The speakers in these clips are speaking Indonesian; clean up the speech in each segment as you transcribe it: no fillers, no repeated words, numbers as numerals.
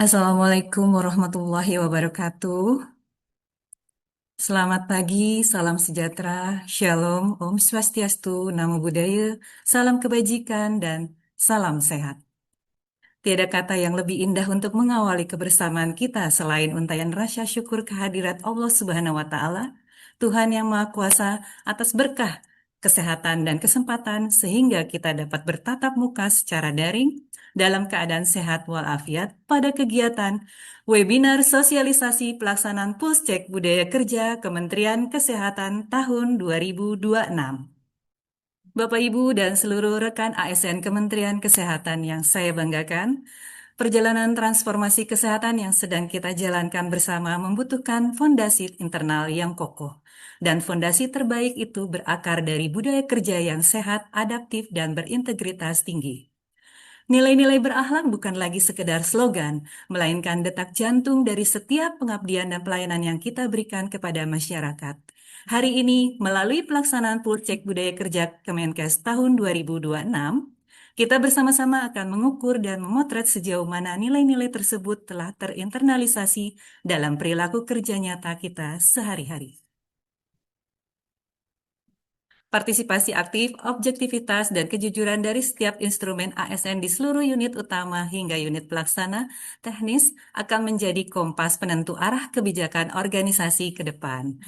Assalamualaikum warahmatullahi wabarakatuh. Selamat pagi, salam sejahtera, shalom, Om Swastiastu, Namo Buddhaya, salam kebajikan, dan salam sehat. Tiada kata yang lebih indah untuk mengawali kebersamaan kita selain untayan rasa syukur kehadirat Allah Subhanahu wa Ta'ala, Tuhan yang Maha Kuasa, atas berkah, kesehatan, dan kesempatan sehingga kita dapat bertatap muka secara daring dalam keadaan sehat walafiat pada kegiatan webinar sosialisasi pelaksanaan Pulscek Budaya Kerja Kementerian Kesehatan tahun 2026. Bapak, Ibu, dan seluruh rekan ASN Kementerian Kesehatan yang saya banggakan, perjalanan transformasi kesehatan yang sedang kita jalankan bersama membutuhkan fondasi internal yang kokoh. Dan fondasi terbaik itu berakar dari budaya kerja yang sehat, adaptif, dan berintegritas tinggi. Nilai-nilai berakhlak bukan lagi sekedar slogan, melainkan detak jantung dari setiap pengabdian dan pelayanan yang kita berikan kepada masyarakat. Hari ini, melalui pelaksanaan Pulcek Budaya Kerja Kemenkes tahun 2026, kita bersama-sama akan mengukur dan memotret sejauh mana nilai-nilai tersebut telah terinternalisasi dalam perilaku kerja nyata kita sehari-hari. Partisipasi aktif, objektivitas, dan kejujuran dari setiap instrumen ASN di seluruh unit utama hingga unit pelaksana teknis akan menjadi kompas penentu arah kebijakan organisasi ke depan.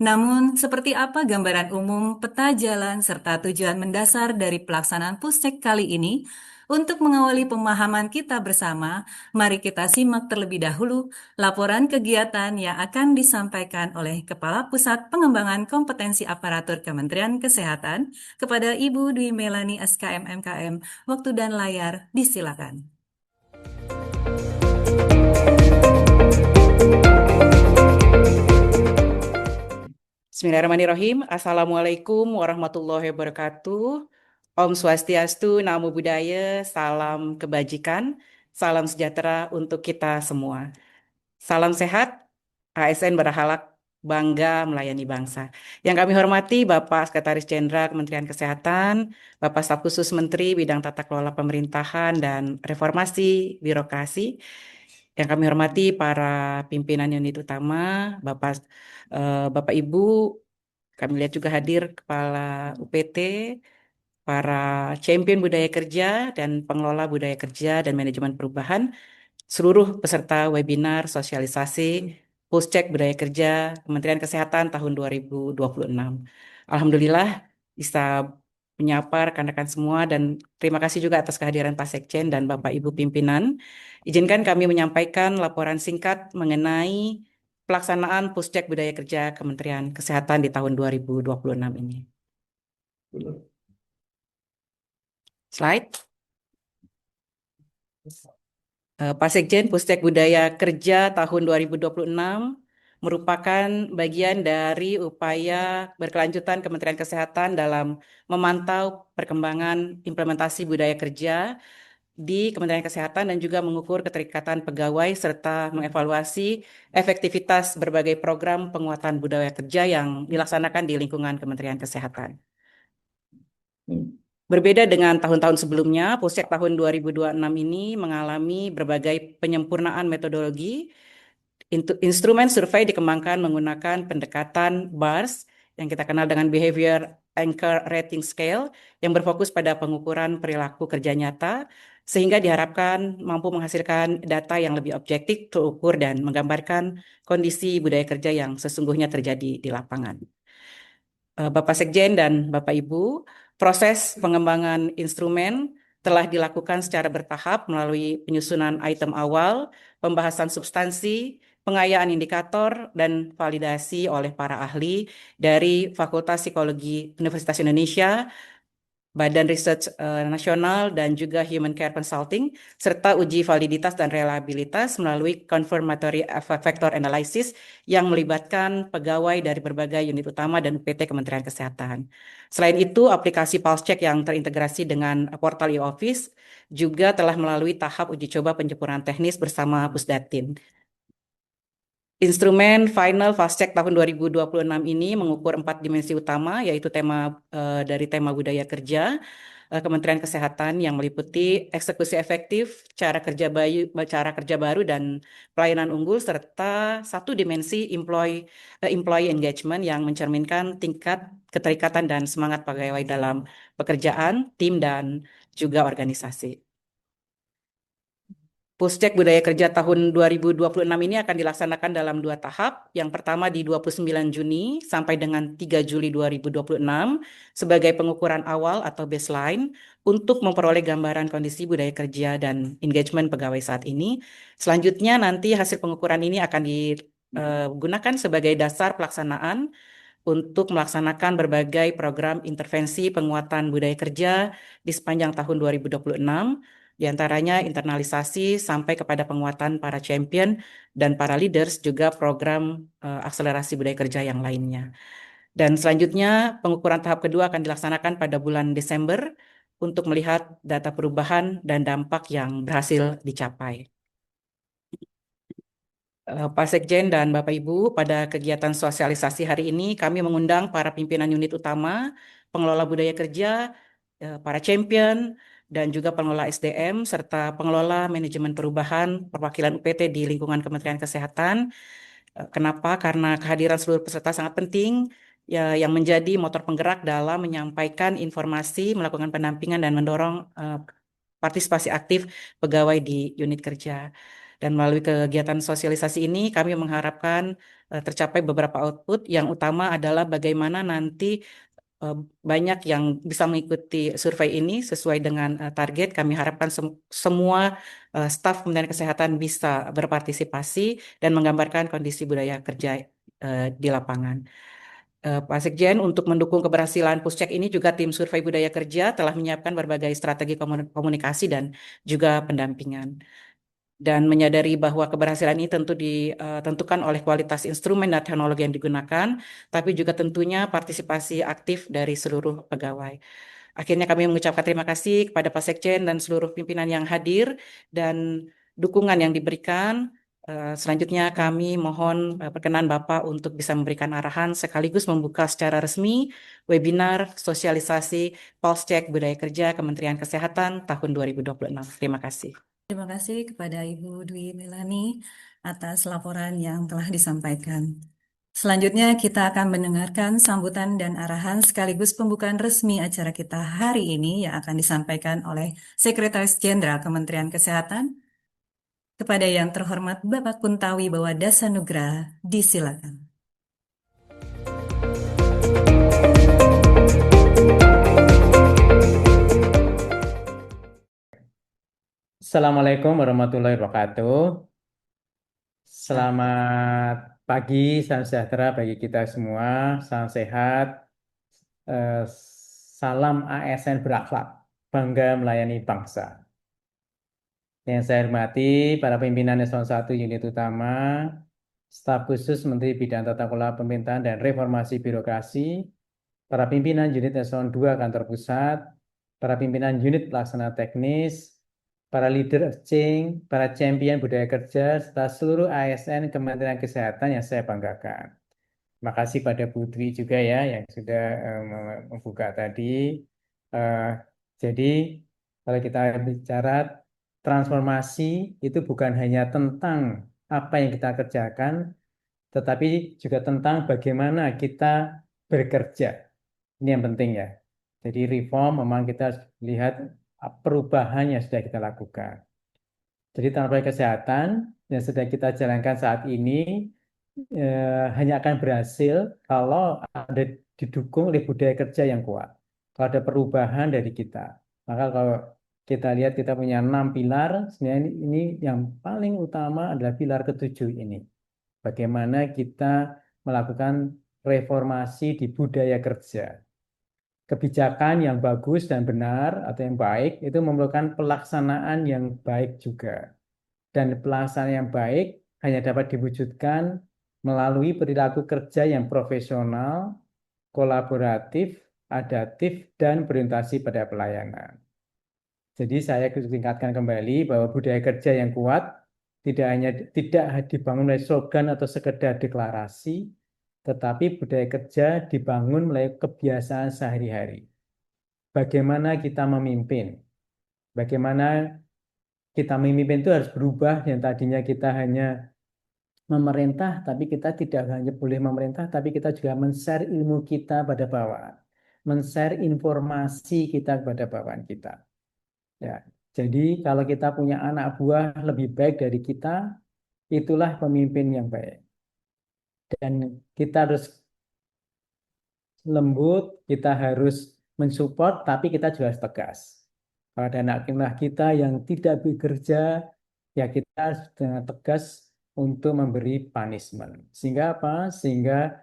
Namun, seperti apa gambaran umum, peta jalan, serta tujuan mendasar dari pelaksanaan Pushcek kali ini? Untuk mengawali pemahaman kita bersama, mari kita simak terlebih dahulu laporan kegiatan yang akan disampaikan oleh Kepala Pusat Pengembangan Kompetensi Aparatur Kementerian Kesehatan kepada Ibu Dwi Melani SKM MKM. Waktu dan layar disilakan. Bismillahirrahmanirrahim. Assalamualaikum warahmatullahi wabarakatuh. Om Swastiastu, Namo Buddhaya, salam kebajikan, salam sejahtera untuk kita semua. Salam sehat, ASN berhalak bangga melayani bangsa. Yang kami hormati Bapak Sekretaris Jenderal Kementerian Kesehatan, Bapak Staf Khusus Menteri Bidang Tata Kelola Pemerintahan dan Reformasi Birokrasi. Yang kami hormati para pimpinan unit utama, Bapak Ibu, kami lihat juga hadir Kepala UPT, para champion budaya kerja dan pengelola budaya kerja dan manajemen perubahan, seluruh peserta webinar sosialisasi Pushcek Budaya Kerja Kementerian Kesehatan tahun 2026. Alhamdulillah bisa menyapa rekan-rekan semua dan terima kasih juga atas kehadiran Pak Sekjen dan Bapak Ibu pimpinan. Izinkan kami menyampaikan laporan singkat mengenai pelaksanaan Pushcek Budaya Kerja Kementerian Kesehatan di tahun 2026 ini. Slide. Pak Sekjen, Pushcek Budaya Kerja tahun 2026 merupakan bagian dari upaya berkelanjutan Kementerian Kesehatan dalam memantau perkembangan implementasi budaya kerja di Kementerian Kesehatan dan juga mengukur keterikatan pegawai serta mengevaluasi efektivitas berbagai program penguatan budaya kerja yang dilaksanakan di lingkungan Kementerian Kesehatan. Berbeda dengan tahun-tahun sebelumnya, Pushcek tahun 2026 ini mengalami berbagai penyempurnaan metodologi. Instrumen survei dikembangkan menggunakan pendekatan BARS yang kita kenal dengan Behavior Anchor Rating Scale yang berfokus pada pengukuran perilaku kerja nyata sehingga diharapkan mampu menghasilkan data yang lebih objektif, terukur, dan menggambarkan kondisi budaya kerja yang sesungguhnya terjadi di lapangan. Bapak Sekjen dan Bapak Ibu, proses pengembangan instrumen telah dilakukan secara bertahap melalui penyusunan item awal, pembahasan substansi, pengayaan indikator, dan validasi oleh para ahli dari Fakultas Psikologi Universitas Indonesia, Badan Research Nasional, dan juga Human Care Consulting, serta uji validitas dan reliabilitas melalui confirmatory factor analysis yang melibatkan pegawai dari berbagai unit utama dan UPT Kementerian Kesehatan. Selain itu, aplikasi Pulsecheck yang terintegrasi dengan portal e-office juga telah melalui tahap uji coba penyempurnaan teknis bersama Pusdatin. Instrumen Final Fast Check tahun 2026 ini mengukur 4 dimensi utama, yaitu dari tema budaya kerja, Kementerian Kesehatan yang meliputi eksekusi efektif, cara kerja baru dan pelayanan unggul serta satu dimensi employee engagement yang mencerminkan tingkat keterikatan dan semangat pegawai dalam pekerjaan, tim dan juga organisasi. Puscek Budaya Kerja tahun 2026 ini akan dilaksanakan dalam 2 tahap. Yang pertama di 29 Juni sampai dengan 3 Juli 2026 sebagai pengukuran awal atau baseline untuk memperoleh gambaran kondisi budaya kerja dan engagement pegawai saat ini. Selanjutnya nanti hasil pengukuran ini akan digunakan sebagai dasar pelaksanaan untuk melaksanakan berbagai program intervensi penguatan budaya kerja di sepanjang tahun 2026, di antaranya internalisasi sampai kepada penguatan para champion dan para leaders, juga program akselerasi budaya kerja yang lainnya. Dan selanjutnya pengukuran tahap kedua akan dilaksanakan pada bulan Desember untuk melihat data perubahan dan dampak yang berhasil dicapai. Pak Sekjen dan Bapak Ibu, pada kegiatan sosialisasi hari ini kami mengundang para pimpinan unit utama, pengelola budaya kerja, para champion, dan juga pengelola SDM, serta pengelola manajemen perubahan perwakilan UPT di lingkungan Kementerian Kesehatan. Kenapa? Karena kehadiran seluruh peserta sangat penting, ya, yang menjadi motor penggerak dalam menyampaikan informasi, melakukan pendampingan, dan mendorong partisipasi aktif pegawai di unit kerja. Dan melalui kegiatan sosialisasi ini kami mengharapkan tercapai beberapa output. Yang utama adalah bagaimana nanti banyak yang bisa mengikuti survei ini sesuai dengan target. Kami harapkan semua staf Kementerian Kesehatan bisa berpartisipasi dan menggambarkan kondisi budaya kerja di lapangan. Pak Sekjen, untuk mendukung keberhasilan Puscek ini juga tim survei budaya kerja telah menyiapkan berbagai strategi komunikasi dan juga pendampingan. Dan menyadari bahwa keberhasilan ini tentu ditentukan oleh kualitas instrumen dan teknologi yang digunakan, tapi juga tentunya partisipasi aktif dari seluruh pegawai. Akhirnya kami mengucapkan terima kasih kepada Pak Sekjen dan seluruh pimpinan yang hadir dan dukungan yang diberikan. Selanjutnya kami mohon perkenan Bapak untuk bisa memberikan arahan sekaligus membuka secara resmi webinar sosialisasi Polscheck Budaya Kerja Kementerian Kesehatan tahun 2026. Terima kasih. Terima kasih kepada Ibu Dwi Melani atas laporan yang telah disampaikan. Selanjutnya kita akan mendengarkan sambutan dan arahan sekaligus pembukaan resmi acara kita hari ini yang akan disampaikan oleh Sekretaris Jenderal Kementerian Kesehatan. Kepada yang terhormat Bapak Kuntawi Bawadasanugraha, disilakan. Assalamualaikum warahmatullahi wabarakatuh. Selamat pagi, salam sejahtera bagi kita semua, salam sehat, eh, salam ASN berakhlak, bangga melayani bangsa. Yang saya hormati para pimpinan Eselon 1 unit utama, staf khusus Menteri Bidang Tata Kelola Pemerintahan dan Reformasi Birokrasi, para pimpinan unit Eselon 2 Kantor Pusat, para pimpinan unit pelaksana teknis, para leader exchange, para champion budaya kerja, serta seluruh ASN Kementerian Kesehatan yang saya banggakan. Terima kasih pada Bu Dwi juga ya yang sudah membuka tadi. Eh, jadi kalau kita bicara transformasi itu bukan hanya tentang apa yang kita kerjakan, tetapi juga tentang bagaimana kita bekerja. Ini yang penting ya. Jadi reform memang kita harus lihat perubahan yang sudah kita lakukan. Jadi transformasi kesehatan yang sedang kita jalankan saat ini hanya akan berhasil kalau ada didukung oleh budaya kerja yang kuat. Kalau ada perubahan dari kita. Maka kalau kita lihat kita punya 6 pilar, sebenarnya ini yang paling utama adalah pilar ketujuh ini. Bagaimana kita melakukan reformasi di budaya kerja. Kebijakan yang bagus dan benar atau yang baik itu memerlukan pelaksanaan yang baik juga. Dan pelaksanaan yang baik hanya dapat diwujudkan melalui perilaku kerja yang profesional, kolaboratif, adaptif, dan berorientasi pada pelayanan. Jadi saya tingkatkan kembali bahwa budaya kerja yang kuat tidak dibangun melalui slogan atau sekedar deklarasi, tetapi budaya kerja dibangun melalui kebiasaan sehari-hari. bagaimana kita memimpin. Bagaimana kita memimpin itu harus berubah, yang tadinya kita hanya memerintah, tapi kita tidak hanya boleh memerintah, tapi kita juga men-share ilmu kita pada bawahan, men-share informasi kita kepada bawahan kita. Ya, jadi kalau kita punya anak buah lebih baik dari kita, itulah pemimpin yang baik. Dan kita harus lembut, kita harus mensupport, tapi kita juga harus tegas. Kalau ada anak kita yang tidak bekerja, ya kita harus dengan tegas untuk memberi punishment. Sehingga apa? Sehingga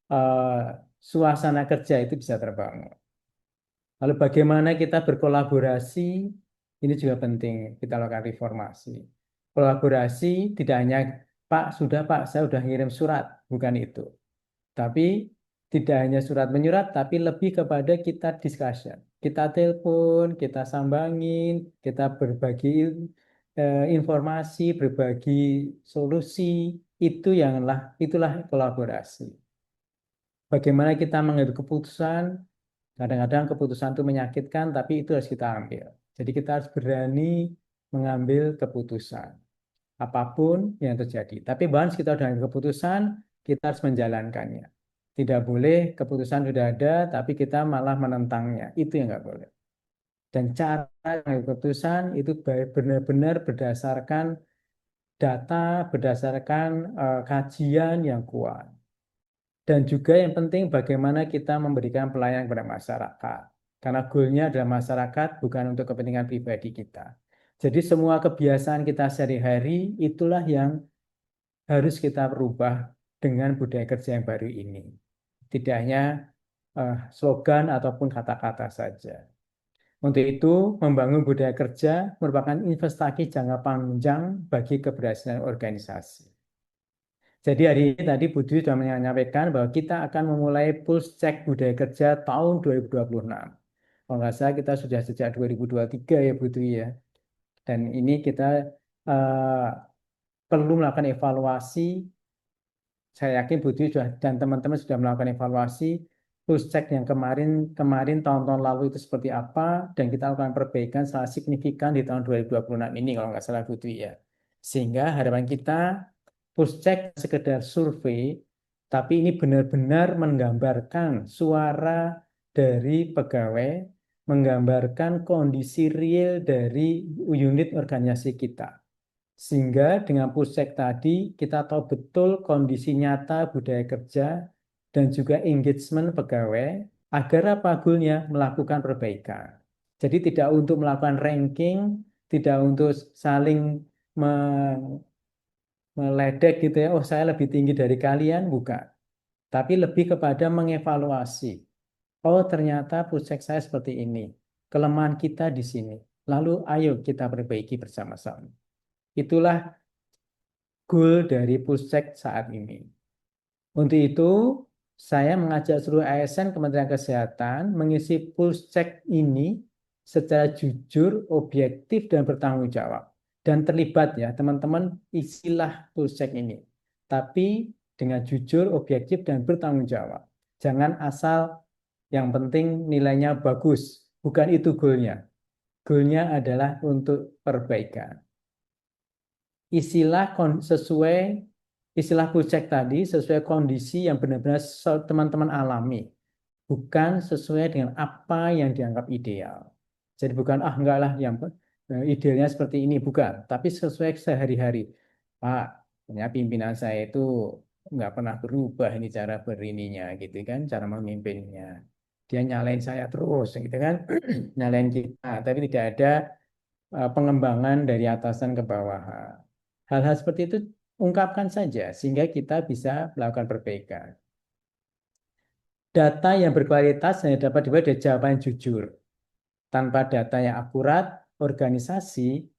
eh, suasana kerja itu bisa terbangun. Lalu bagaimana kita berkolaborasi, ini juga penting kita lakukan reformasi. Kolaborasi tidak hanya, Pak, sudah Pak, saya sudah ngirim surat, bukan itu. Tapi tidak hanya surat menyurat, tapi lebih kepada kita discussion. Kita telepon, kita sambangin, kita berbagi informasi, berbagi solusi, itulah kolaborasi. Bagaimana kita mengambil keputusan, kadang-kadang keputusan itu menyakitkan, tapi itu harus kita ambil. Jadi kita harus berani mengambil keputusan apapun yang terjadi. Tapi once kita sudah ambil keputusan, kita harus menjalankannya. Tidak boleh keputusan sudah ada, tapi kita malah menentangnya. Itu yang nggak boleh. Dan cara mengambil keputusan itu benar-benar berdasarkan data, berdasarkan kajian yang kuat. Dan juga yang penting bagaimana kita memberikan pelayanan kepada masyarakat. Karena goalnya adalah masyarakat, bukan untuk kepentingan pribadi kita. Jadi semua kebiasaan kita sehari-hari itulah yang harus kita rubah dengan budaya kerja yang baru ini. Tidak hanya slogan ataupun kata-kata saja. Untuk itu, membangun budaya kerja merupakan investasi jangka panjang bagi keberhasilan organisasi. Jadi hari ini tadi Budi sudah menyampaikan bahwa kita akan memulai pulse check budaya kerja tahun 2026. Kalau nggak salah kita sudah sejak 2023 ya Budi ya. Dan ini kita uh, perlu melakukan evaluasi. Saya yakin Budi sudah dan teman-teman sudah melakukan evaluasi pulse check yang kemarin tahun-tahun lalu itu seperti apa, dan kita lakukan perbaikan secara signifikan di tahun 2026 ini kalau nggak salah Budi ya. Sehingga harapan kita pulse check sekedar survei, tapi ini benar-benar menggambarkan suara dari pegawai, menggambarkan kondisi real dari unit organisasi kita. Sehingga dengan pusek tadi kita tahu betul kondisi nyata budaya kerja dan juga engagement pegawai agar apa goalnya melakukan perbaikan. Jadi tidak untuk melakukan ranking, tidak untuk saling meledek gitu ya, oh saya lebih tinggi dari kalian, bukan. Tapi lebih kepada mengevaluasi. Oh ternyata pusek saya seperti ini, kelemahan kita di sini. Lalu ayo kita perbaiki bersama-sama. Itulah goal dari Puspek saat ini. Untuk itu, saya mengajak seluruh ASN Kementerian Kesehatan mengisi Puspek ini secara jujur, objektif, dan bertanggung jawab. Dan terlibat ya, teman-teman isilah Puspek ini. Tapi dengan jujur, objektif, dan bertanggung jawab. Jangan asal yang penting nilainya bagus. Bukan itu goalnya. Goalnya adalah untuk perbaikan. Sesuai istilah Pucek tadi sesuai kondisi yang benar-benar teman-teman alami, bukan sesuai dengan apa yang dianggap ideal. Jadi bukan enggak lah yang idealnya seperti ini, bukan, tapi sesuai sehari-hari. Pak, ternyata pimpinan saya itu nggak pernah berubah ini cara berininya gitu kan, cara memimpinnya. Dia nyalain saya terus gitu kan, nyalain kita, tapi tidak ada pengembangan dari atasan ke bawahan. Hal-hal seperti itu ungkapkan saja sehingga kita bisa melakukan perbaikan. Data yang berkualitas hanya dapat dibuat dari jawaban jujur. Tanpa data yang akurat, organisasi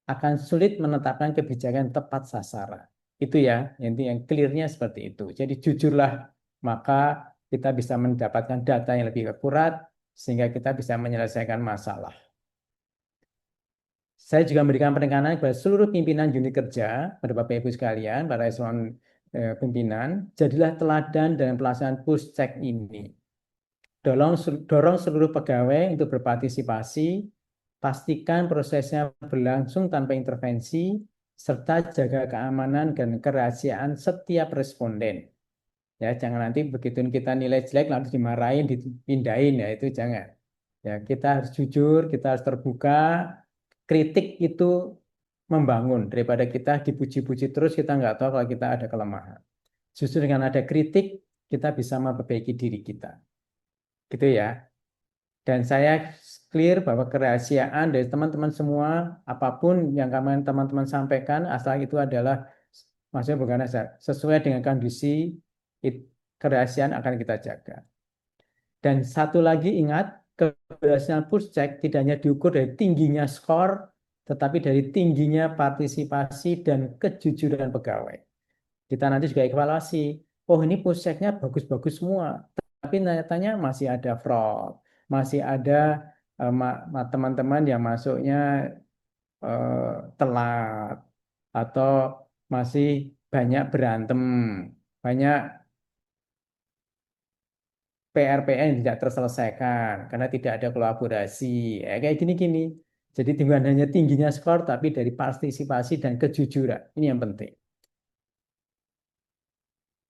akan sulit menetapkan kebijakan tepat sasaran. Itu ya, yang clear-nya seperti itu. Jadi jujurlah, maka kita bisa mendapatkan data yang lebih akurat sehingga kita bisa menyelesaikan masalah. Saya juga memberikan penekanan kepada seluruh pimpinan unit kerja, pada Bapak Ibu sekalian, para eselon pimpinan, jadilah teladan dalam pelaksanaan push check ini. dorong seluruh pegawai untuk berpartisipasi, pastikan prosesnya berlangsung tanpa intervensi, serta jaga keamanan dan kerahasiaan setiap responden. Ya, jangan nanti begitu kita nilai jelek lalu dimarahin, dipindahin, ya itu jangan. Ya, kita harus jujur, kita harus terbuka. Kritik itu membangun daripada kita dipuji-puji terus, kita nggak tahu kalau kita ada kelemahan. Justru dengan ada kritik kita bisa memperbaiki diri kita, gitu ya. Dan saya clear bahwa kerahasiaan dari teman-teman semua, apapun yang teman-teman sampaikan, asal itu adalah, maksudnya bukan asal, sesuai dengan kondisi, kerahasiaan akan kita jaga. Dan satu lagi ingat, keberhasilan Pushcheck tidak hanya diukur dari tingginya skor, tetapi dari tingginya partisipasi dan kejujuran pegawai. Kita nanti juga evaluasi, oh ini Pushcheck-nya bagus-bagus semua, tapi ternyata masih ada fraud, masih ada teman-teman yang masuknya telat, atau masih banyak berantem, banyak PR-PR yang tidak terselesaikan karena tidak ada kolaborasi, kayak gini-gini. Jadi bukan hanya tingginya skor, tapi dari partisipasi dan kejujuran. Ini yang penting.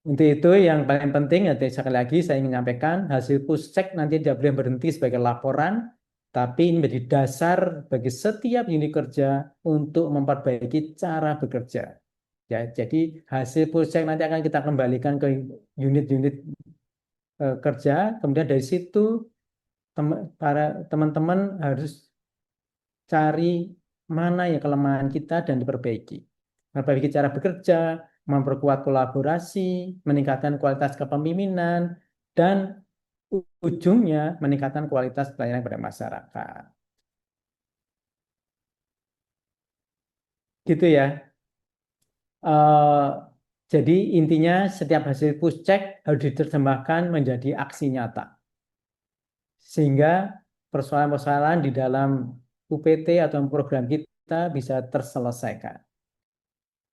Untuk itu yang paling penting, sekali lagi saya ingin menyampaikan, hasil Pushcheck nanti tidak boleh berhenti sebagai laporan, tapi ini menjadi dasar bagi setiap unit kerja untuk memperbaiki cara bekerja. Ya, jadi hasil Pushcheck nanti akan kita kembalikan ke unit-unit kerja, kemudian dari situ para teman-teman harus cari mana yang kelemahan kita dan diperbaiki. Memperbaiki cara bekerja, memperkuat kolaborasi, meningkatkan kualitas kepemimpinan, dan ujungnya meningkatkan kualitas pelayanan pada masyarakat. Gitu ya. Jadi intinya setiap hasil Pushcheck harus diterjemahkan menjadi aksi nyata. Sehingga persoalan-persoalan di dalam UPT atau program kita bisa terselesaikan.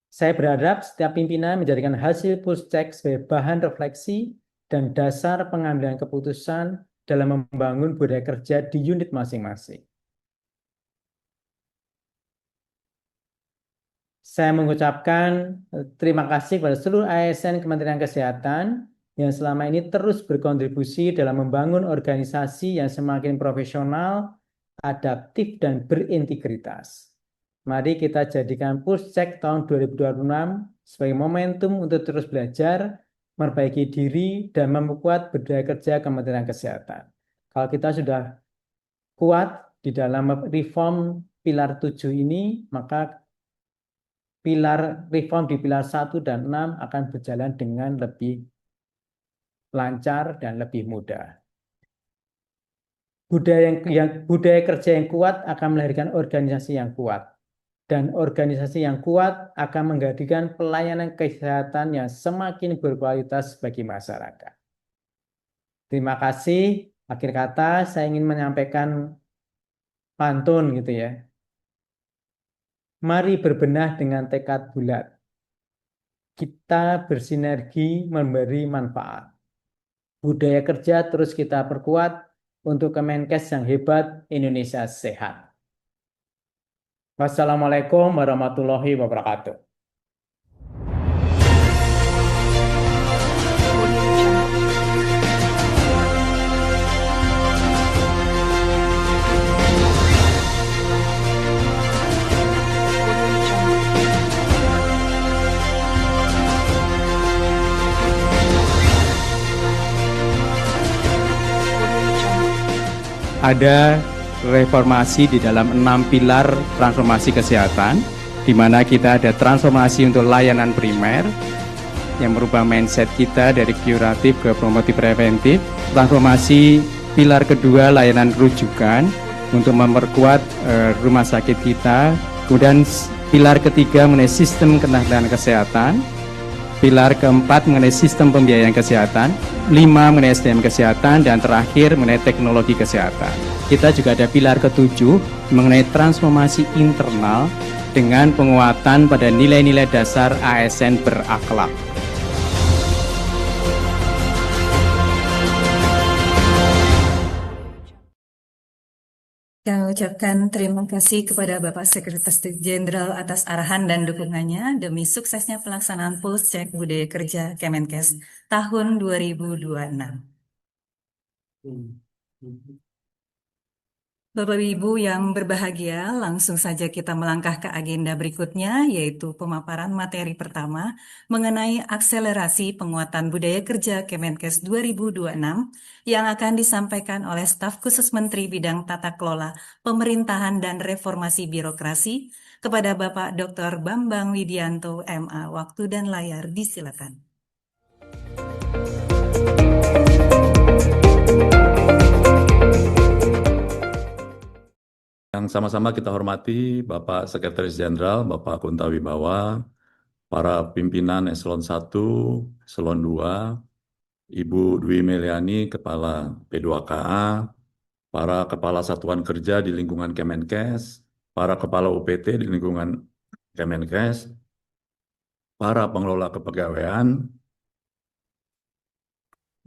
Saya berharap setiap pimpinan menjadikan hasil Pushcheck sebagai bahan refleksi dan dasar pengambilan keputusan dalam membangun budaya kerja di unit masing-masing. Saya mengucapkan terima kasih kepada seluruh ASN Kementerian Kesehatan yang selama ini terus berkontribusi dalam membangun organisasi yang semakin profesional, adaptif, dan berintegritas. Mari kita jadikan Pushcheck tahun 2026 sebagai momentum untuk terus belajar, memperbaiki diri, dan memperkuat budaya kerja Kementerian Kesehatan. Kalau kita sudah kuat di dalam reform pilar 7 ini, maka reform di pilar 1 dan 6 akan berjalan dengan lebih lancar dan lebih mudah. Budaya kerja yang kuat akan melahirkan organisasi yang kuat. Dan organisasi yang kuat akan menghadirkan pelayanan kesehatan yang semakin berkualitas bagi masyarakat. Terima kasih. Akhir kata saya ingin menyampaikan pantun gitu ya. Mari berbenah dengan tekad bulat. Kita bersinergi memberi manfaat. Budaya kerja terus kita perkuat untuk Kemenkes yang hebat, Indonesia sehat. Wassalamualaikum warahmatullahi wabarakatuh. Ada reformasi di dalam 6 pilar transformasi kesehatan, di mana kita ada transformasi untuk layanan primer yang merubah mindset kita dari kuratif ke promotif preventif, transformasi pilar kedua layanan rujukan untuk memperkuat rumah sakit kita, kemudian pilar ketiga mengenai sistem ketahanan kesehatan, pilar keempat mengenai sistem pembiayaan kesehatan, 5 mengenai SDM kesehatan, dan terakhir mengenai teknologi kesehatan. Kita juga ada pilar ke-7 mengenai transformasi internal dengan penguatan pada nilai-nilai dasar ASN berakhlak. Kami ucapkan terima kasih kepada Bapak Sekretaris Jenderal atas arahan dan dukungannya demi suksesnya pelaksanaan Polsek Budaya Kerja Kemenkes tahun 2026. Bapak Ibu yang berbahagia, langsung saja kita melangkah ke agenda berikutnya, yaitu pemaparan materi pertama mengenai akselerasi penguatan budaya kerja Kemenkes 2026 yang akan disampaikan oleh staf khusus Menteri Bidang Tata Kelola Pemerintahan dan Reformasi Birokrasi kepada Bapak Dr. Bambang Widianto, MA. Waktu dan layar disilakan. Yang sama-sama kita hormati Bapak Sekretaris Jenderal, Bapak Kunta Wibawa, para pimpinan Eselon 1, Eselon 2, Ibu Dwi Meliani, Kepala P2KA, para Kepala Satuan Kerja di lingkungan Kemenkes, para Kepala UPT di lingkungan Kemenkes, para pengelola kepegawaian,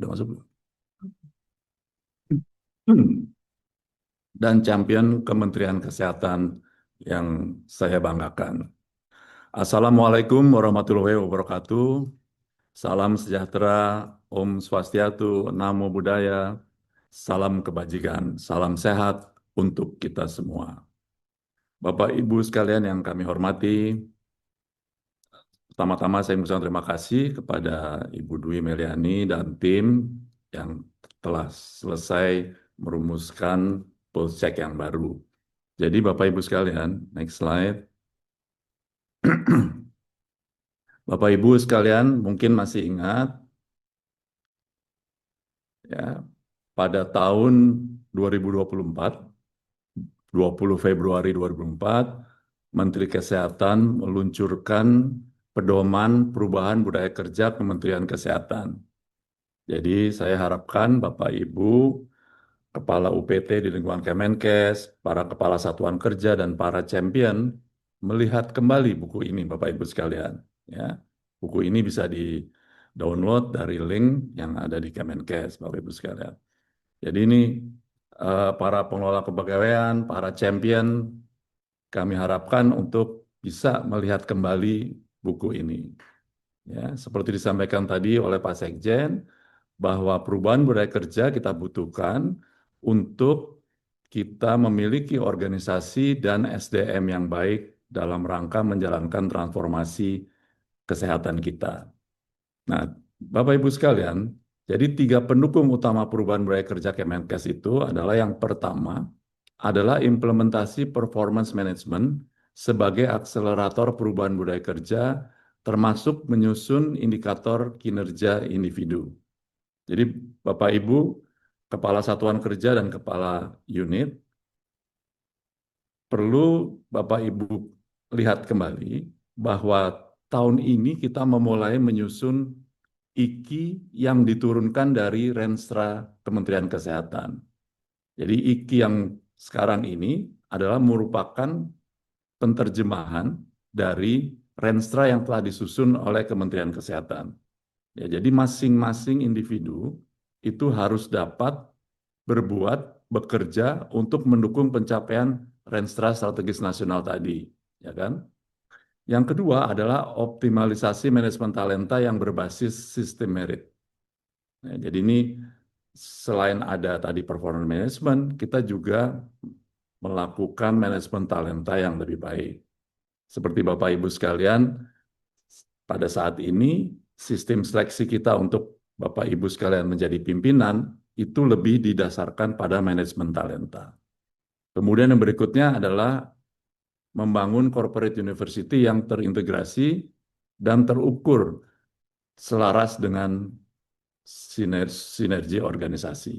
udah masuk belum? Dan champion Kementerian Kesehatan yang saya banggakan. Assalamualaikum warahmatullahi wabarakatuh. Salam sejahtera, Om Swastiastu, Namo Buddhaya, salam kebajikan, salam sehat untuk kita semua. Bapak Ibu sekalian yang kami hormati, pertama-tama saya mengucapkan terima kasih kepada Ibu Dwi Meliani dan tim yang telah selesai merumuskan Polsek yang baru. Jadi Bapak Ibu sekalian, next slide. Bapak Ibu sekalian mungkin masih ingat ya, pada tahun 2024, 20 Februari 2024, Menteri Kesehatan meluncurkan pedoman perubahan budaya kerja Kementerian Kesehatan. Jadi saya harapkan Bapak Ibu, Kepala UPT di lingkungan Kemenkes, para Kepala Satuan Kerja dan para champion melihat kembali buku ini Bapak Ibu sekalian. Ya, buku ini bisa di-download dari link yang ada di Kemenkes Bapak Ibu sekalian. Jadi ini para pengelola kepegawaian, para champion, kami harapkan untuk bisa melihat kembali buku ini. Ya, seperti disampaikan tadi oleh Pak Sekjen, bahwa perubahan budaya kerja kita butuhkan untuk kita memiliki organisasi dan SDM yang baik dalam rangka menjalankan transformasi kesehatan kita. Nah, Bapak Ibu sekalian, jadi 3 pendukung utama perubahan budaya kerja Kemenkes itu adalah yang pertama adalah implementasi performance management sebagai akselerator perubahan budaya kerja, termasuk menyusun indikator kinerja individu. Jadi Bapak Ibu, Kepala Satuan Kerja dan Kepala Unit, perlu Bapak Ibu lihat kembali bahwa tahun ini kita memulai menyusun IKI yang diturunkan dari Renstra Kementerian Kesehatan. Jadi IKI yang sekarang ini adalah merupakan penerjemahan dari Renstra yang telah disusun oleh Kementerian Kesehatan. Ya, jadi masing-masing individu itu harus dapat bekerja untuk mendukung pencapaian Renstra Strategis Nasional tadi, ya kan? Yang kedua adalah optimalisasi manajemen talenta yang berbasis sistem merit. Nah, jadi ini selain ada tadi performance management, kita juga melakukan manajemen talenta yang lebih baik. Seperti Bapak Ibu sekalian, pada saat ini sistem seleksi kita untuk Bapak Ibu sekalian menjadi pimpinan itu lebih didasarkan pada manajemen talenta. Kemudian yang berikutnya adalah membangun corporate university yang terintegrasi dan terukur selaras dengan sinergi organisasi.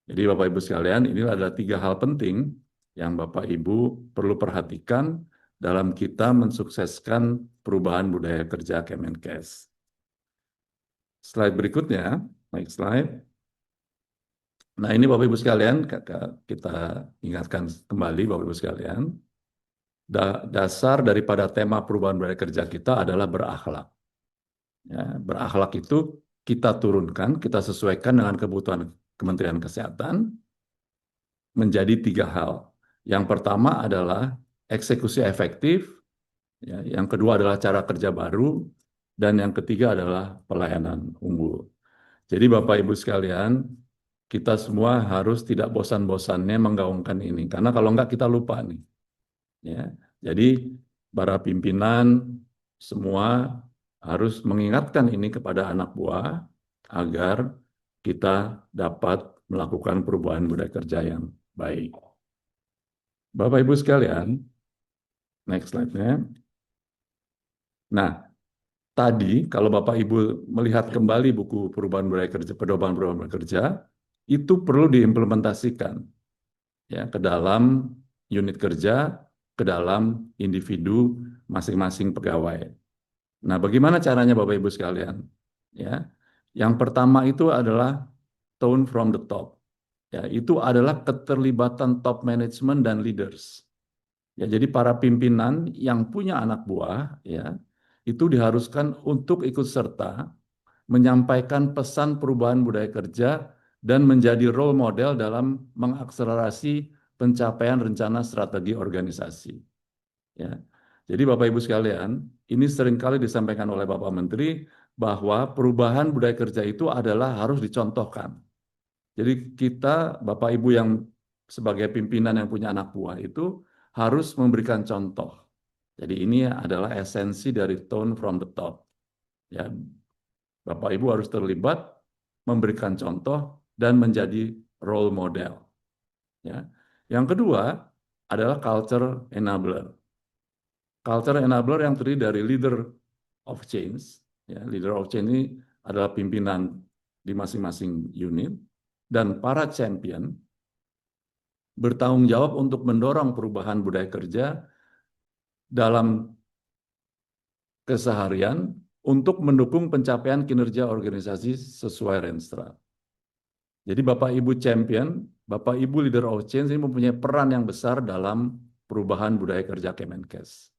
Jadi Bapak Ibu sekalian, ini adalah 3 hal penting yang Bapak Ibu perlu perhatikan dalam kita mensukseskan perubahan budaya kerja Kemenkes. Slide berikutnya, next slide. Nah ini Bapak Ibu sekalian, kita ingatkan kembali Bapak Ibu sekalian, dasar daripada tema perubahan budaya kerja kita adalah berakhlak. Ya, berakhlak itu kita turunkan, kita sesuaikan dengan kebutuhan Kementerian Kesehatan menjadi 3 hal. Yang pertama adalah eksekusi efektif, ya, yang kedua adalah cara kerja baru, dan yang ketiga adalah pelayanan unggul. Jadi Bapak Ibu sekalian, kita semua harus tidak bosan-bosannya menggaungkan ini, karena kalau enggak kita lupa nih. Ya, jadi para pimpinan semua harus mengingatkan ini kepada anak buah agar kita dapat melakukan perubahan budaya kerja yang baik. Bapak Ibu sekalian, next slide-nya. Nah, tadi kalau Bapak Ibu melihat kembali buku perubahan budaya kerja, pedoman perubahan budaya kerja, itu perlu diimplementasikan ya ke dalam unit kerja, ke dalam individu masing-masing pegawai. Nah, bagaimana caranya Bapak Ibu sekalian? Ya, yang pertama itu adalah tone from the top. Ya, itu adalah keterlibatan top management dan leaders. Ya, jadi para pimpinan yang punya anak buah, ya, itu diharuskan untuk ikut serta menyampaikan pesan perubahan budaya kerja dan menjadi role model dalam mengakselerasi pencapaian rencana strategi organisasi. Ya. Jadi Bapak Ibu sekalian, ini seringkali disampaikan oleh Bapak Menteri bahwa perubahan budaya kerja itu adalah harus dicontohkan. Jadi kita, Bapak Ibu yang sebagai pimpinan yang punya anak buah itu harus memberikan contoh. Jadi ini adalah esensi dari tone from the top. Ya, Bapak Ibu harus terlibat, memberikan contoh, dan menjadi role model. Ya. Yang kedua adalah culture enabler. Culture enabler yang terdiri dari leader of change. Ya, leader of change ini adalah pimpinan di masing-masing unit, dan para champion bertanggung jawab untuk mendorong perubahan budaya kerja dalam keseharian untuk mendukung pencapaian kinerja organisasi sesuai Renstra. Jadi Bapak Ibu champion, Bapak Ibu leader of change ini mempunyai peran yang besar dalam perubahan budaya kerja Kemenkes.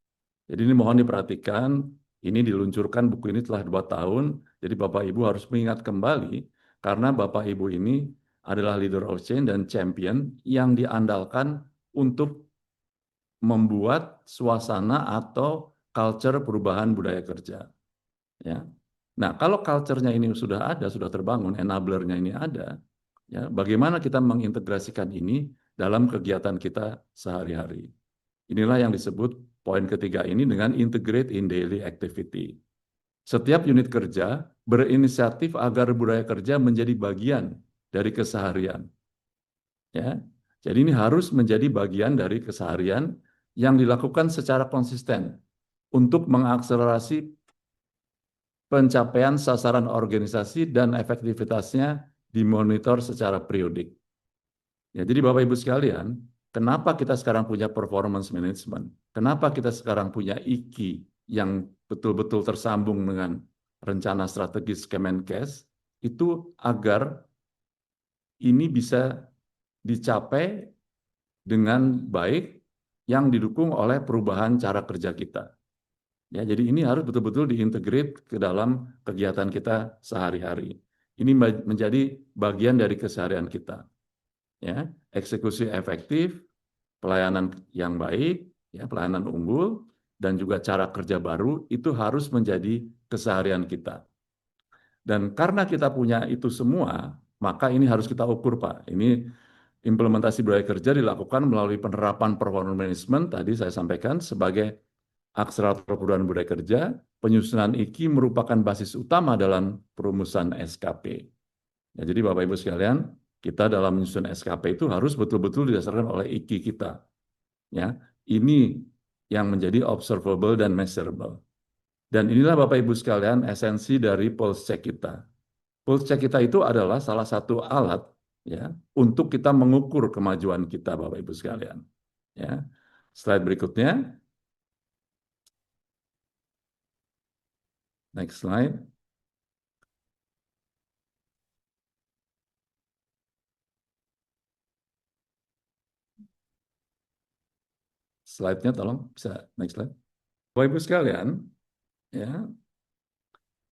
Jadi ini mohon diperhatikan, ini diluncurkan buku ini telah 2 tahun, jadi Bapak Ibu harus mengingat kembali karena Bapak Ibu ini adalah leader of change dan champion yang diandalkan untuk membuat suasana atau culture perubahan budaya kerja. Ya. Nah, kalau culture-nya ini sudah ada, sudah terbangun, enabler-nya ini ada, ya, bagaimana kita mengintegrasikan ini dalam kegiatan kita sehari-hari. Inilah yang disebut poin ketiga ini dengan integrate in daily activity. Setiap unit kerja berinisiatif agar budaya kerja menjadi bagian dari keseharian. Ya. Jadi ini harus menjadi bagian dari keseharian yang dilakukan secara konsisten untuk mengakselerasi pencapaian sasaran organisasi dan efektivitasnya dimonitor secara periodik. Ya, jadi Bapak Ibu sekalian, kenapa kita sekarang punya performance management? Kenapa kita sekarang punya IKI yang betul-betul tersambung dengan rencana strategis Kemenkes? Itu agar ini bisa dicapai dengan baik yang didukung oleh perubahan cara kerja kita. Ya, jadi ini harus betul-betul diintegrate ke dalam kegiatan kita sehari-hari. Ini menjadi bagian dari keseharian kita. Ya, eksekusi efektif, pelayanan yang baik, ya, pelayanan unggul, dan juga cara kerja baru itu harus menjadi keseharian kita. Dan karena kita punya itu semua, maka ini harus kita ukur, Pak. Ini implementasi budaya kerja dilakukan melalui penerapan performance management, tadi saya sampaikan, sebagai akselerator perubahan budaya kerja. Penyusunan IKI merupakan basis utama dalam perumusan SKP. Ya, jadi Bapak Ibu sekalian, kita dalam menyusun SKP itu harus betul-betul didasarkan oleh IKI kita. Ya, ini yang menjadi observable dan measurable. Dan inilah Bapak Ibu sekalian esensi dari pulse check kita. Pulse check kita itu adalah salah satu alat ya untuk kita mengukur kemajuan kita, Bapak Ibu sekalian. Ya. Slide berikutnya. Next slide. Slide-nya tolong bisa next slide. Bapak Ibu sekalian, ya.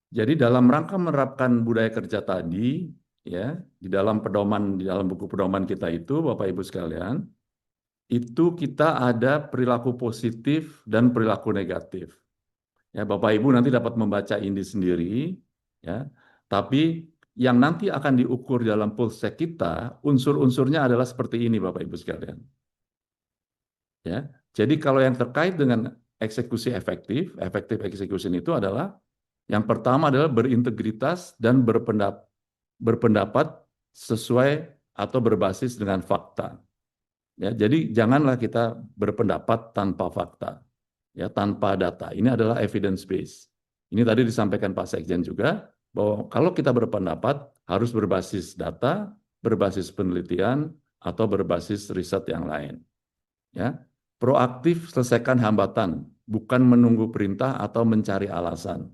Jadi dalam rangka menerapkan budaya kerja tadi, ya, di dalam pedoman, di dalam buku pedoman kita itu, Bapak Ibu sekalian, itu kita ada perilaku positif dan perilaku negatif. Ya, Bapak Ibu nanti dapat membaca ini sendiri, ya. Tapi yang nanti akan diukur dalam pulse check kita, unsur-unsurnya adalah seperti ini, Bapak Ibu sekalian. Ya, jadi kalau yang terkait dengan eksekusi efektif, efektif execution itu adalah yang pertama adalah berintegritas dan berpendapat sesuai atau berbasis dengan fakta. Ya, jadi janganlah kita berpendapat tanpa fakta, ya, tanpa data. Ini adalah evidence based. Ini tadi disampaikan Pak Sekjen juga bahwa kalau kita berpendapat harus berbasis data, berbasis penelitian, atau berbasis riset yang lain. Ya, proaktif selesaikan hambatan, bukan menunggu perintah atau mencari alasan.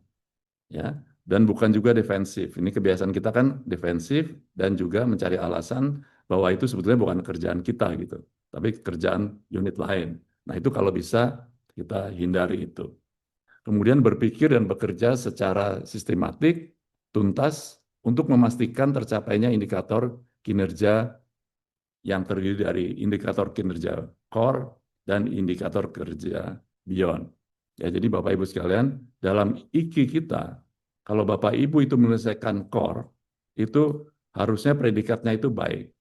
Ya, dan bukan juga defensif. Ini kebiasaan kita kan defensif dan juga mencari alasan bahwa itu sebetulnya bukan kerjaan kita gitu, tapi kerjaan unit lain. Nah, itu kalau bisa kita hindari itu. Kemudian berpikir dan bekerja secara sistematik, tuntas untuk memastikan tercapainya indikator kinerja yang terdiri dari indikator kinerja core dan indikator kerja beyond. Ya, jadi Bapak Ibu sekalian, dalam IKI kita, kalau Bapak Ibu itu menyelesaikan core, itu harusnya predikatnya itu baik.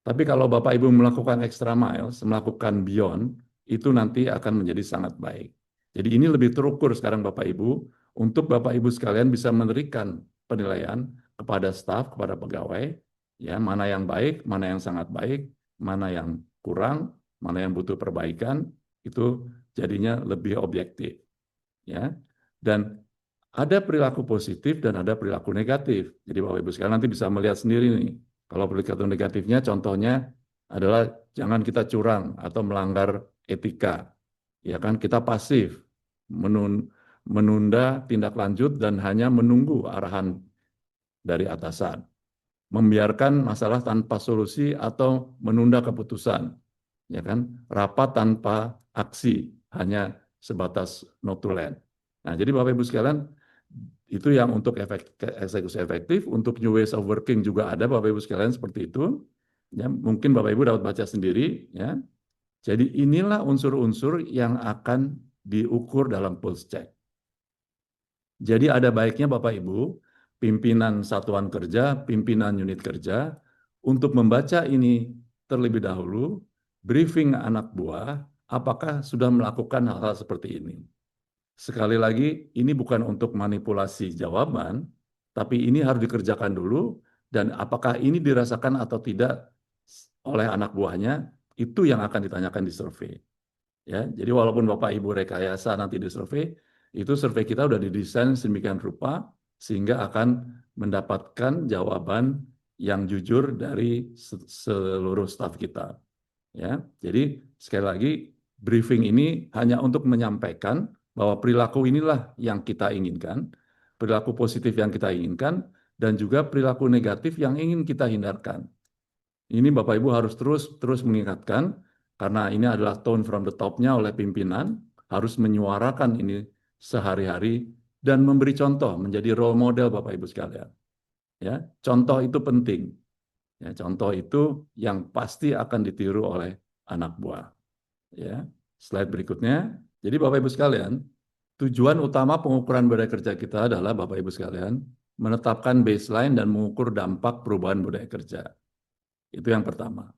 Tapi kalau Bapak Ibu melakukan extra miles, melakukan beyond, itu nanti akan menjadi sangat baik. Jadi ini lebih terukur sekarang Bapak Ibu, untuk Bapak Ibu sekalian bisa memberikan penilaian kepada staf, kepada pegawai, ya, mana yang baik, mana yang sangat baik, mana yang kurang, mana yang butuh perbaikan, itu jadinya lebih objektif. Ya. Dan ada perilaku positif dan ada perilaku negatif. Jadi Bapak Ibu sekalian nanti bisa melihat sendiri nih. Kalau perilaku negatifnya contohnya adalah jangan kita curang atau melanggar etika. Ya kan, kita pasif, menunda tindak lanjut dan hanya menunggu arahan dari atasan. Membiarkan masalah tanpa solusi atau menunda keputusan. Ya kan, rapat tanpa aksi, hanya sebatas notulen. Nah, jadi Bapak Ibu sekalian, itu yang untuk eksekusi efektif. Untuk new ways of working juga ada Bapak Ibu sekalian seperti itu. Ya, mungkin Bapak Ibu dapat baca sendiri. Ya. Jadi inilah unsur-unsur yang akan diukur dalam pulse check. Jadi ada baiknya Bapak Ibu, pimpinan satuan kerja, pimpinan unit kerja, untuk membaca ini terlebih dahulu, briefing anak buah, apakah sudah melakukan hal-hal seperti ini. Sekali lagi, ini bukan untuk manipulasi jawaban, tapi ini harus dikerjakan dulu, dan apakah ini dirasakan atau tidak oleh anak buahnya, itu yang akan ditanyakan di survei. Ya, jadi walaupun Bapak Ibu rekayasa nanti di survei, itu survei kita sudah didesain sedemikian rupa, sehingga akan mendapatkan jawaban yang jujur dari seluruh staf kita. Ya, jadi sekali lagi, briefing ini hanya untuk menyampaikan bahwa perilaku inilah yang kita inginkan, perilaku positif yang kita inginkan, dan juga perilaku negatif yang ingin kita hindarkan. Ini Bapak Ibu harus terus mengingatkan, karena ini adalah tone from the top-nya oleh pimpinan, harus menyuarakan ini sehari-hari, dan memberi contoh, menjadi role model Bapak Ibu sekalian. Ya, contoh itu penting. Ya, contoh itu yang pasti akan ditiru oleh anak buah. Ya, slide berikutnya. Jadi Bapak Ibu sekalian, tujuan utama pengukuran budaya kerja kita adalah Bapak Ibu sekalian, menetapkan baseline dan mengukur dampak perubahan budaya kerja. Itu yang pertama.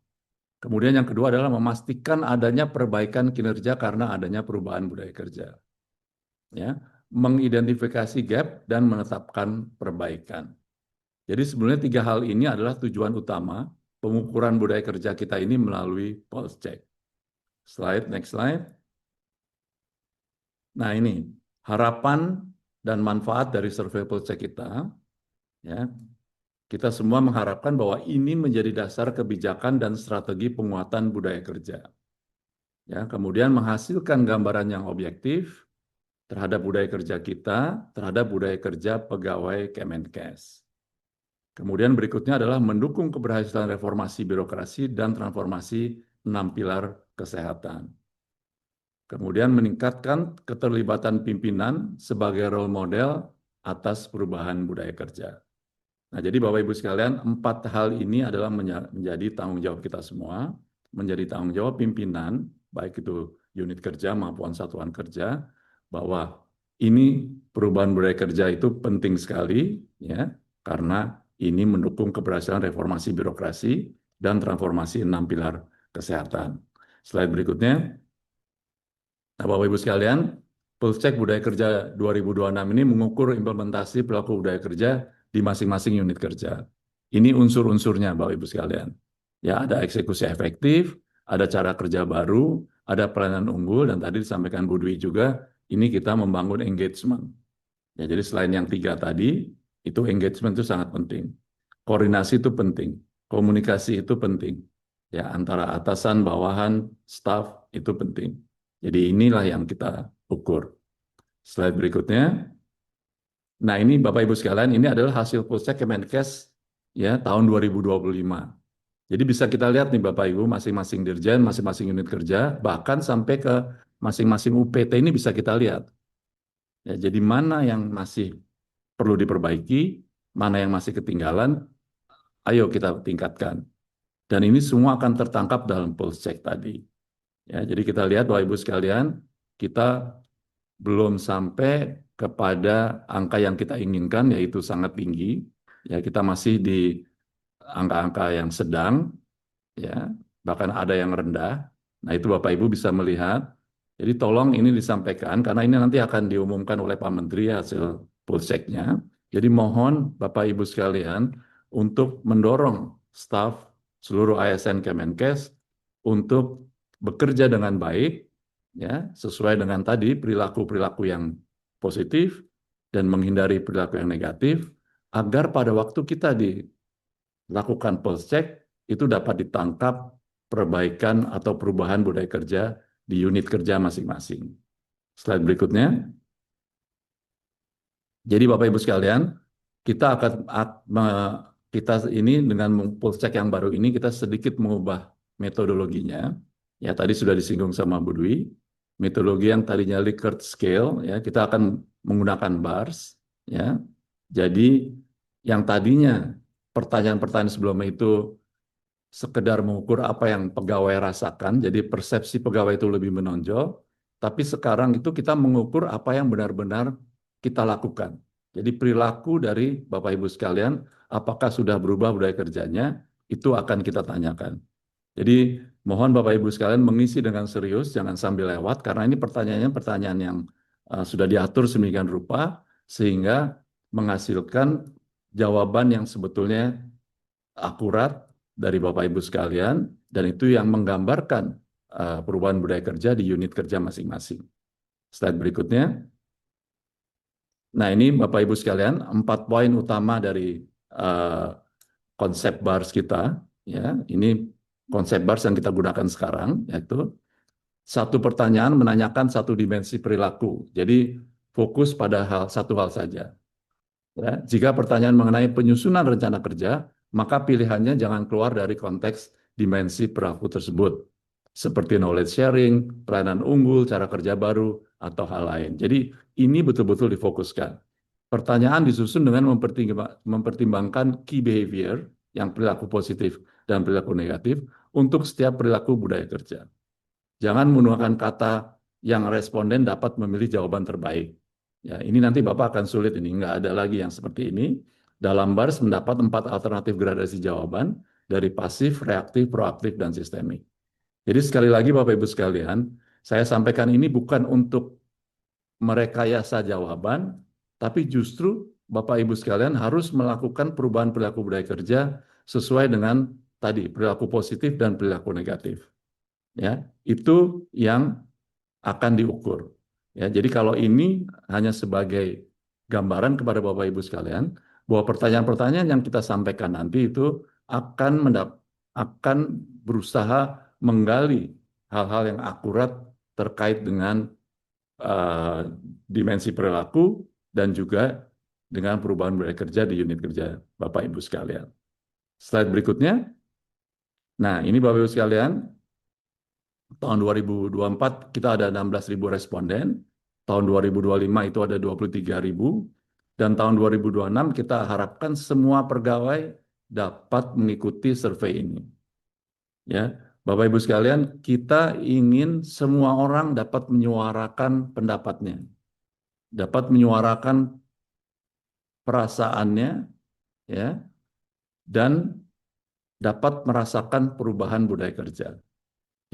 Kemudian yang kedua adalah memastikan adanya perbaikan kinerja karena adanya perubahan budaya kerja. Ya, mengidentifikasi gap dan menetapkan perbaikan. Jadi sebenarnya 3 hal ini adalah tujuan utama pengukuran budaya kerja kita ini melalui pulse check. Next slide. Nah, ini harapan dan manfaat dari survei pulse check kita. Ya, kita semua mengharapkan bahwa ini menjadi dasar kebijakan dan strategi penguatan budaya kerja. Ya, kemudian menghasilkan gambaran yang objektif terhadap budaya kerja kita, terhadap budaya kerja pegawai Kemenkes. Kemudian berikutnya adalah mendukung keberhasilan reformasi birokrasi dan transformasi 6 pilar kesehatan. Kemudian meningkatkan keterlibatan pimpinan sebagai role model atas perubahan budaya kerja. Nah, jadi Bapak Ibu sekalian, 4 hal ini adalah menjadi tanggung jawab kita semua. menjadi tanggung jawab pimpinan, baik itu unit kerja maupun satuan kerja, bahwa ini perubahan budaya kerja itu penting sekali, ya, karena ini mendukung keberhasilan reformasi birokrasi dan transformasi 6 pilar kesehatan. Slide berikutnya. Nah, Bapak Ibu sekalian, Pulse Check Budaya Kerja 2026 ini mengukur implementasi perilaku budaya kerja di masing-masing unit kerja. Ini unsur-unsurnya, Bapak Ibu sekalian. Ya, ada eksekusi efektif, ada cara kerja baru, ada pelayanan unggul, dan tadi disampaikan Bu Dwi juga, ini kita membangun engagement. Ya, jadi selain yang 3 tadi, itu engagement itu sangat penting. Koordinasi itu penting, komunikasi itu penting. Ya, antara atasan, bawahan, staf itu penting. Jadi inilah yang kita ukur. Slide berikutnya. Nah, ini Bapak Ibu sekalian, ini adalah hasil Pulse Check Kemenkes ya tahun 2025. Jadi bisa kita lihat nih Bapak Ibu, masing-masing dirjen, masing-masing unit kerja, bahkan sampai ke masing-masing UPT ini bisa kita lihat. Ya, jadi mana yang masih perlu diperbaiki, mana yang masih ketinggalan, ayo kita tingkatkan. Dan ini semua akan tertangkap dalam Pulse Check tadi. Ya, jadi kita lihat Bapak Ibu sekalian, kita belum sampai kepada angka yang kita inginkan, yaitu sangat tinggi. Ya, kita masih di angka-angka yang sedang, ya, bahkan ada yang rendah. Nah, itu Bapak Ibu bisa melihat. Jadi tolong ini disampaikan, karena ini nanti akan diumumkan oleh Pak Menteri hasil Pulse Check-nya. Jadi mohon Bapak Ibu sekalian untuk mendorong staf seluruh ASN Kemenkes untuk bekerja dengan baik, ya, sesuai dengan tadi perilaku-perilaku yang positif dan menghindari perilaku yang negatif, agar pada waktu kita dilakukan Pulse Check itu dapat ditangkap perbaikan atau perubahan budaya kerja di unit kerja masing-masing. Slide berikutnya. Jadi Bapak Ibu sekalian, kita akan kita ini dengan Pulse Check yang baru ini kita sedikit mengubah metodologinya. Ya, tadi sudah disinggung sama Bu Dwi. Metodologi yang tadinya Likert scale, ya, kita akan menggunakan bars, ya. Jadi yang tadinya pertanyaan-pertanyaan sebelumnya itu sekedar mengukur apa yang pegawai rasakan, jadi persepsi pegawai itu lebih menonjol, tapi sekarang itu kita mengukur apa yang benar-benar kita lakukan. Jadi perilaku dari Bapak Ibu sekalian, apakah sudah berubah budaya kerjanya, itu akan kita tanyakan. Jadi mohon Bapak Ibu sekalian mengisi dengan serius, jangan sambil lewat, karena ini pertanyaannya pertanyaan yang sudah diatur sedemikian rupa, sehingga menghasilkan jawaban yang sebetulnya akurat dari Bapak Ibu sekalian, dan itu yang menggambarkan perubahan budaya kerja di unit kerja masing-masing. Slide berikutnya. Nah, ini Bapak Ibu sekalian, 4 poin utama dari konsep BARS kita. Ya, ini konsep BARS yang kita gunakan sekarang, yaitu satu pertanyaan menanyakan satu dimensi perilaku. Jadi fokus pada satu hal saja. Ya, jika pertanyaan mengenai penyusunan rencana kerja, maka pilihannya jangan keluar dari konteks dimensi perilaku tersebut, seperti knowledge sharing, pelayanan unggul, cara kerja baru, atau hal lain. Jadi ini betul-betul difokuskan. Pertanyaan disusun dengan mempertimbangkan key behavior, yang perilaku positif dan perilaku negatif, untuk setiap perilaku budaya kerja. Jangan menggunakan kata yang responden dapat memilih jawaban terbaik. Ya, ini nanti Bapak akan sulit ini, nggak ada lagi yang seperti ini. Dalam BARS mendapat 4 alternatif gradasi jawaban dari pasif, reaktif, proaktif, dan sistemik. Jadi sekali lagi Bapak Ibu sekalian, saya sampaikan ini bukan untuk merekayasa jawaban, tapi justru Bapak Ibu sekalian harus melakukan perubahan perilaku budaya kerja sesuai dengan tadi perilaku positif dan perilaku negatif. Ya, itu yang akan diukur. Ya, jadi kalau ini hanya sebagai gambaran kepada Bapak Ibu sekalian, bahwa pertanyaan-pertanyaan yang kita sampaikan nanti itu akan berusaha menggali hal-hal yang akurat terkait dengan dimensi perilaku dan juga dengan perubahan budaya kerja di unit kerja Bapak Ibu sekalian. Slide berikutnya. Nah, ini Bapak Ibu sekalian, tahun 2024 kita ada 16.000 responden, tahun 2025 itu ada 23.000, dan tahun 2026 kita harapkan semua pegawai dapat mengikuti survei ini. Ya, Bapak Ibu sekalian, kita ingin semua orang dapat menyuarakan pendapatnya, dapat menyuarakan perasaannya, ya, dan dapat merasakan perubahan budaya kerja.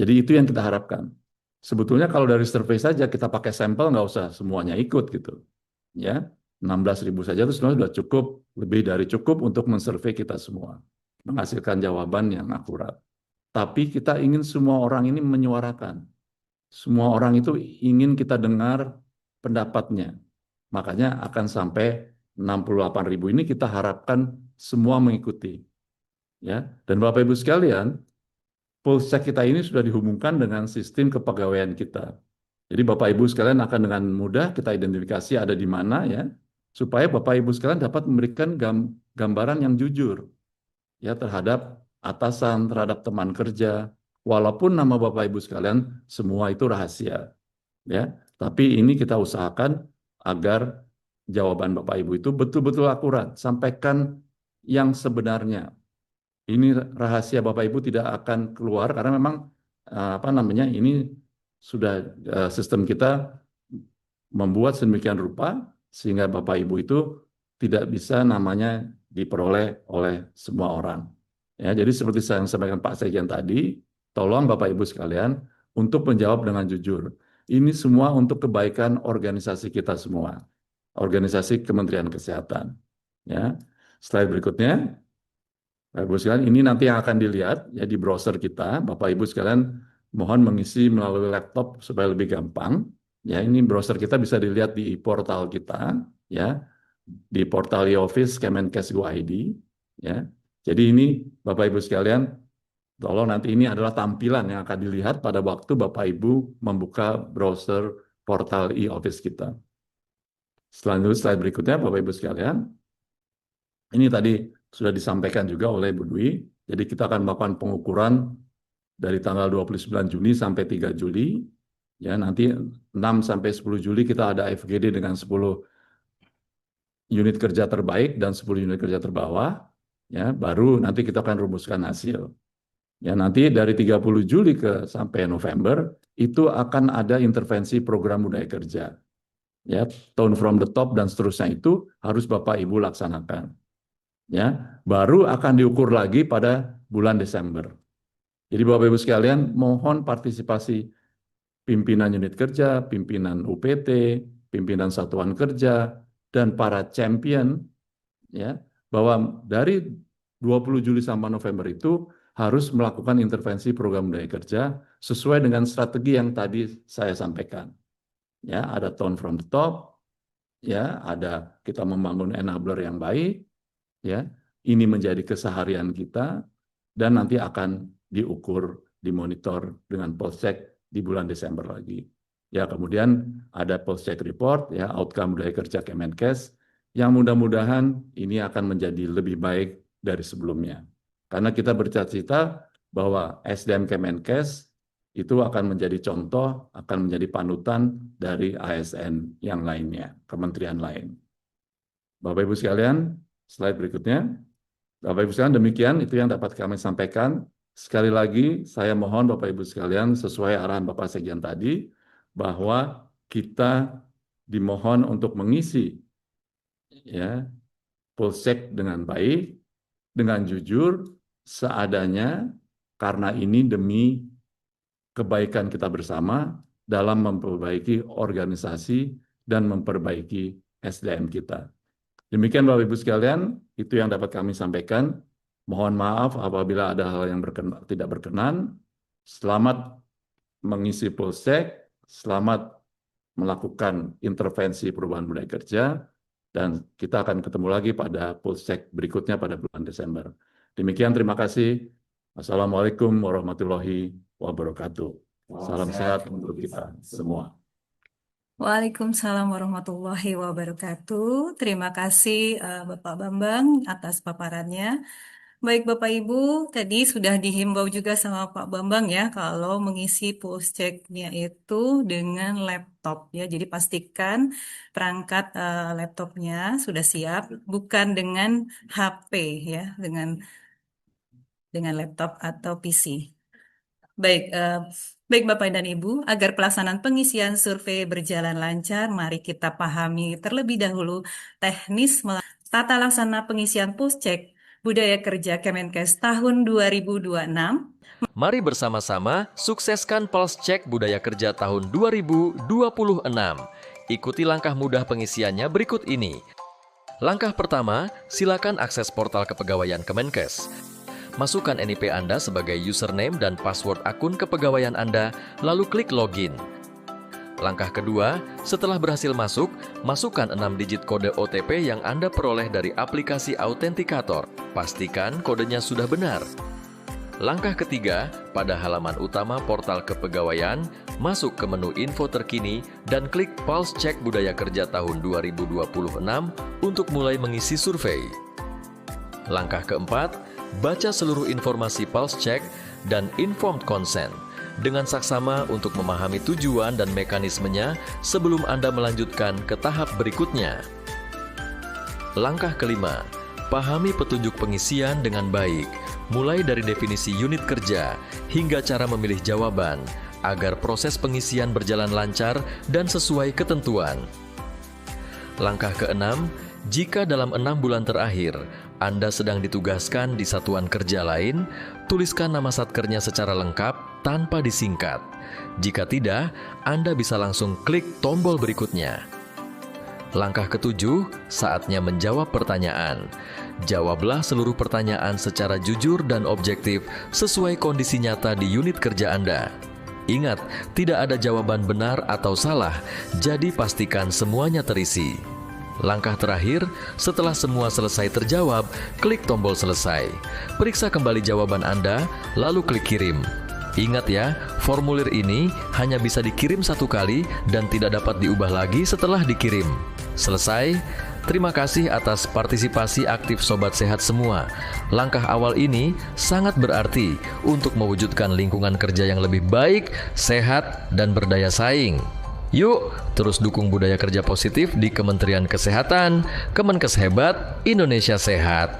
Jadi itu yang kita harapkan. Sebetulnya kalau dari survei saja kita pakai sampel nggak usah semuanya ikut gitu, ya. 16.000 saja itu sebenarnya sudah cukup, lebih dari cukup untuk mensurvei kita semua, menghasilkan jawaban yang akurat. Tapi kita ingin semua orang ini menyuarakan. Semua orang itu ingin kita dengar pendapatnya. Makanya akan sampai 68.000 ini kita harapkan semua mengikuti. Ya. Dan Bapak Ibu sekalian, Polsek kita ini sudah dihubungkan dengan sistem kepegawaian kita. Jadi Bapak Ibu sekalian akan dengan mudah kita identifikasi ada di mana, ya, supaya Bapak Ibu sekalian dapat memberikan gambaran yang jujur, ya, terhadap atasan, terhadap teman kerja, walaupun nama Bapak Ibu sekalian semua itu rahasia, ya. Tapi ini kita usahakan agar jawaban Bapak Ibu itu betul-betul akurat, sampaikan yang sebenarnya. Ini rahasia Bapak Ibu tidak akan keluar karena memang ini sudah sistem kita membuat sedemikian rupa sehingga Bapak Ibu itu tidak bisa namanya diperoleh oleh semua orang. Ya, jadi seperti saya sampaikan Pak Sekjen tadi, tolong Bapak Ibu sekalian untuk menjawab dengan jujur. Ini semua untuk kebaikan organisasi kita semua, organisasi Kementerian Kesehatan. Ya, slide berikutnya. Bapak Ibu sekalian, ini nanti yang akan dilihat ya di browser kita. Bapak Ibu sekalian mohon mengisi melalui laptop supaya lebih gampang. Ya, ini browser kita bisa dilihat di portal kita, ya, di portal e-office Kemenkes.go.id, ya. Jadi ini Bapak Ibu sekalian, tolong nanti ini adalah tampilan yang akan dilihat pada waktu Bapak Ibu membuka browser portal e-office kita. Selanjutnya slide berikutnya Bapak Ibu sekalian. Ini tadi sudah disampaikan juga oleh Bu Dwi. Jadi kita akan melakukan pengukuran dari tanggal 29 Juni sampai 3 Juli. Ya, nanti 6 sampai 10 Juli kita ada FGD dengan 10 unit kerja terbaik dan 10 unit kerja terbawah. Ya, baru nanti kita akan rumuskan hasil. Ya, nanti dari 30 Juli sampai November itu akan ada intervensi program budaya kerja. Ya, Tone from the Top dan seterusnya itu harus Bapak Ibu laksanakan. Ya, baru akan diukur lagi pada bulan Desember. Jadi Bapak Ibu sekalian, mohon partisipasi pimpinan unit kerja, pimpinan UPT, pimpinan satuan kerja, dan para champion, ya, bahwa dari 20 Juli sampai November itu harus melakukan intervensi program budaya kerja sesuai dengan strategi yang tadi saya sampaikan. Ya, ada tone from the top, ya, ada kita membangun enabler yang baik, ya, ini menjadi keseharian kita dan nanti akan diukur, dimonitor dengan Polsek di bulan Desember lagi. Ya, kemudian ada Polsek report, ya, outcome budaya kerja Kemenkes yang mudah-mudahan ini akan menjadi lebih baik dari sebelumnya. Karena kita bercita-cita bahwa SDM Kemenkes itu akan menjadi contoh, akan menjadi panutan dari ASN yang lainnya, kementerian lain. Bapak Ibu sekalian, slide berikutnya. Bapak Ibu sekalian, demikian itu yang dapat kami sampaikan. Sekali lagi, saya mohon Bapak Ibu sekalian sesuai arahan Bapak Sekjen tadi, bahwa kita dimohon untuk mengisi, ya, Polsek dengan baik, dengan jujur, seadanya, karena ini demi kebaikan kita bersama dalam memperbaiki organisasi dan memperbaiki SDM kita. Demikian Bapak Ibu sekalian, itu yang dapat kami sampaikan. Mohon maaf apabila ada hal yang tidak berkenan. Selamat mengisi Polsek, selamat melakukan intervensi perubahan budaya kerja, dan kita akan ketemu lagi pada Polsek berikutnya pada bulan Desember. Demikian, terima kasih. Assalamualaikum warahmatullahi wabarakatuh. Salam sehat untuk kita semua. Waalaikumsalam warahmatullahi wabarakatuh. Terima kasih Bapak Bambang atas paparannya. Baik Bapak Ibu, tadi sudah dihimbau juga sama Pak Bambang ya kalau mengisi Polseknya itu dengan laptop ya. Jadi pastikan perangkat laptopnya sudah siap, bukan dengan HP ya, dengan laptop atau PC. Baik Bapak dan Ibu, agar pelaksanaan pengisian survei berjalan lancar, mari kita pahami terlebih dahulu teknis tata laksana pengisian Puschek Budaya Kerja Kemenkes tahun 2026. Mari bersama-sama sukseskan Polscheck Budaya Kerja tahun 2026. Ikuti langkah mudah pengisiannya berikut ini. Langkah pertama, silakan akses portal kepegawaian Kemenkes. Masukkan NIP Anda sebagai username dan password akun kepegawaian Anda, lalu klik login. Langkah kedua, setelah berhasil masuk, masukkan 6 digit kode OTP yang Anda peroleh dari aplikasi Autentikator. Pastikan kodenya sudah benar. Langkah ketiga, pada halaman utama portal kepegawaian, masuk ke menu info terkini dan klik Polscheck Budaya Kerja tahun 2026 untuk mulai mengisi survei. Langkah keempat, baca seluruh informasi Polscheck dan informed consent dengan saksama untuk memahami tujuan dan mekanismenya sebelum Anda melanjutkan ke tahap berikutnya. Langkah kelima, pahami petunjuk pengisian dengan baik, mulai dari definisi unit kerja hingga cara memilih jawaban, agar proses pengisian berjalan lancar dan sesuai ketentuan. Langkah keenam, jika dalam 6 bulan terakhir Anda sedang ditugaskan di satuan kerja lain, tuliskan nama satkernya secara lengkap tanpa disingkat. Jika tidak, Anda bisa langsung klik tombol berikutnya. Langkah ketujuh, saatnya menjawab pertanyaan. Jawablah seluruh pertanyaan secara jujur dan objektif sesuai kondisi nyata di unit kerja Anda. Ingat, tidak ada jawaban benar atau salah, jadi pastikan semuanya terisi. Langkah terakhir, setelah semua selesai terjawab, klik tombol selesai. Periksa kembali jawaban Anda, lalu klik kirim. Ingat ya, formulir ini hanya bisa dikirim 1 kali dan tidak dapat diubah lagi setelah dikirim. Selesai. Terima kasih atas partisipasi aktif Sobat Sehat semua. Langkah awal ini sangat berarti untuk mewujudkan lingkungan kerja yang lebih baik, sehat, dan berdaya saing. Yuk, terus dukung budaya kerja positif di Kementerian Kesehatan. Kemenkes hebat, Indonesia sehat.